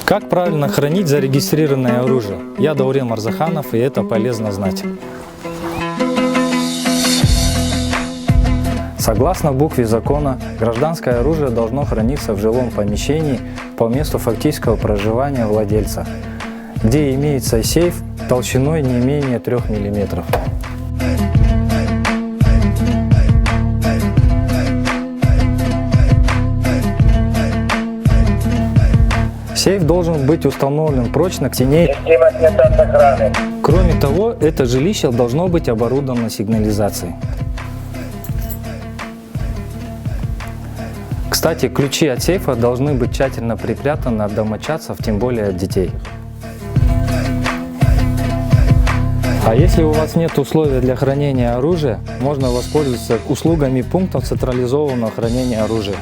Как правильно хранить зарегистрированное оружие? Я Даурен Марзаханов, и это полезно знать. Согласно букве закона, гражданское оружие должно храниться в жилом помещении по месту фактического проживания владельца, где имеется сейф толщиной не менее 3 мм. Сейф должен быть установлен прочно к стене. Кроме того, это жилище должно быть оборудовано сигнализацией. Кстати, ключи от сейфа должны быть тщательно припрятаны от домочадцев, тем более от детей. А если у вас нет условий для хранения оружия, можно воспользоваться услугами пунктов централизованного хранения оружия.